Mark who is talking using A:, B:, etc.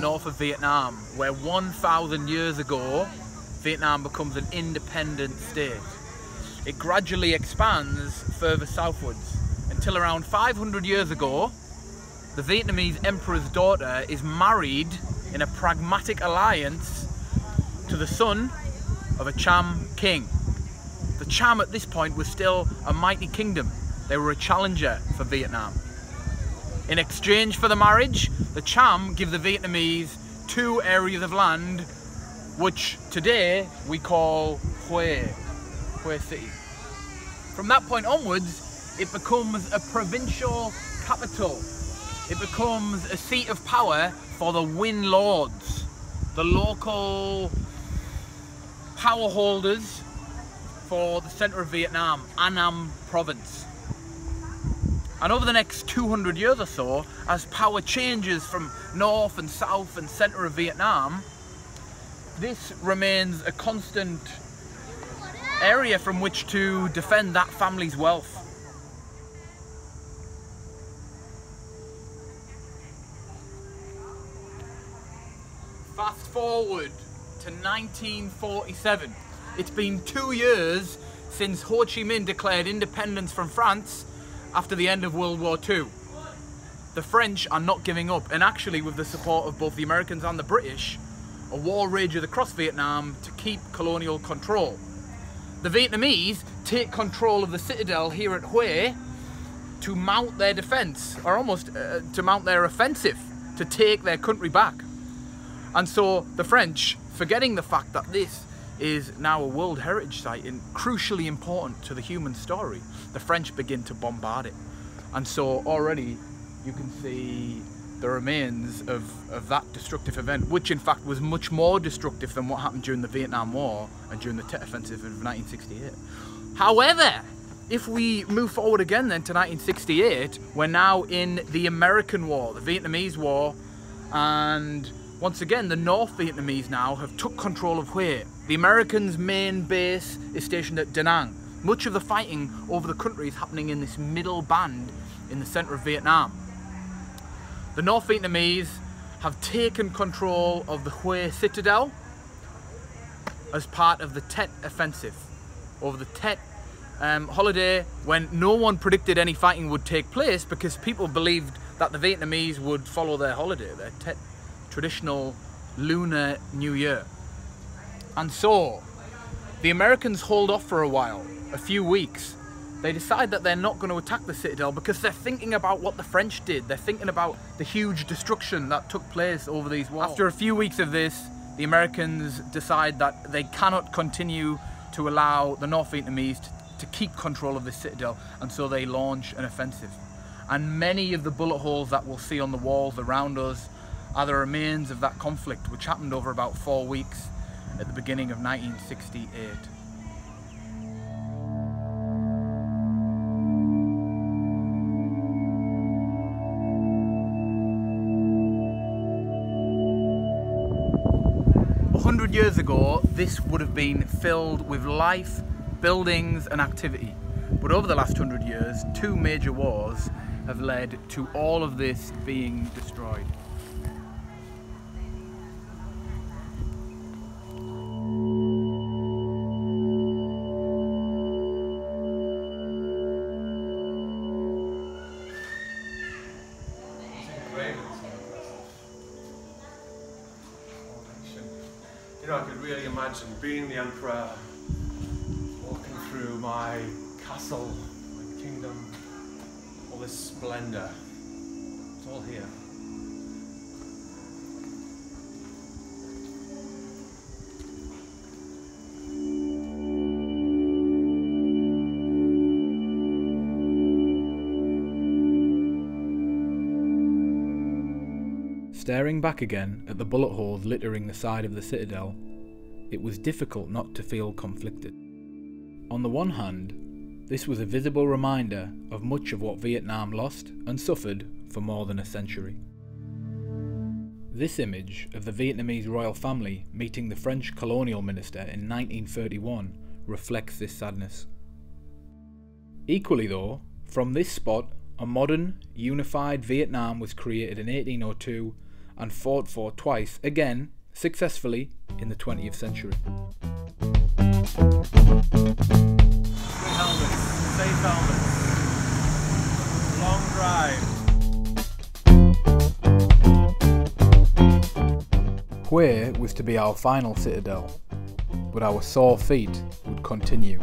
A: north of Vietnam, where 1,000 years ago, Vietnam becomes an independent state. It gradually expands further southwards until around 500 years ago, the Vietnamese emperor's daughter is married in a pragmatic alliance to the son of a Cham king. The Cham at this point was still a mighty kingdom. They were a challenger for Vietnam. In exchange for the marriage, the Cham give the Vietnamese 2 areas of land, which today we call Huế City. From that point onwards, it becomes a provincial capital. It becomes a seat of power for the Win Lords, the local power holders for the centre of Vietnam, Annam province. And over the next 200 years or so, as power changes from north and south and centre of Vietnam, this remains a constant area from which to defend that family's wealth. Fast forward to 1947. It's been 2 years since Ho Chi Minh declared independence from France after the end of World War II. The French are not giving up, and actually, with the support of both the Americans and the British, a war rages across Vietnam to keep colonial control. The Vietnamese take control of the citadel here at Huế to mount their defence, or almost to mount their offensive, to take their country back. And so the French, forgetting the fact that this is now a World Heritage Site and crucially important to the human story, the French begin to bombard it. And so already you can see the remains of that destructive event, which in fact was much more destructive than what happened during the Vietnam War and during the Tet Offensive of 1968. However, if we move forward again then to 1968, we're now in the American War, the Vietnamese War, and once again the North Vietnamese now have took control of Huế. The Americans' main base is stationed at Da Nang. Much of the fighting over the country is happening in this middle band in the centre of Vietnam. The North Vietnamese have taken control of the Huế Citadel as part of the Tet Offensive. Over the Tet holiday, when no one predicted any fighting would take place because people believed that the Vietnamese would follow their holiday, their Tet traditional Lunar New Year. And so, the Americans hold off for a while, a few weeks. They decide that they're not going to attack the citadel because they're thinking about what the French did. They're thinking about the huge destruction that took place over these walls. After a few weeks of this, the Americans decide that they cannot continue to allow the North Vietnamese to keep control of the citadel, and so they launch an offensive. And many of the bullet holes that we'll see on the walls around us are the remains of that conflict, which happened over about 4 weeks at the beginning of 1968. Years ago, this would have been filled with life, buildings and activity. But over the last 100 years, 2 major wars have led to all of this being destroyed.
B: You know, I could really imagine being the emperor, walking through my castle, my kingdom, all this splendor. It's all here.
A: Staring back again at the bullet holes littering the side of the citadel, it was difficult not to feel conflicted. On the one hand, this was a visible reminder of much of what Vietnam lost and suffered for more than a century. This image of the Vietnamese royal family meeting the French colonial minister in 1931 reflects this sadness. Equally though, from this spot, a modern, unified Vietnam was created in 1802 and fought for twice, again successfully, in the 20th century.
B: Good helmets, safe helmets. Long drive.
A: Huế was to be our final citadel, but our sore feet would continue.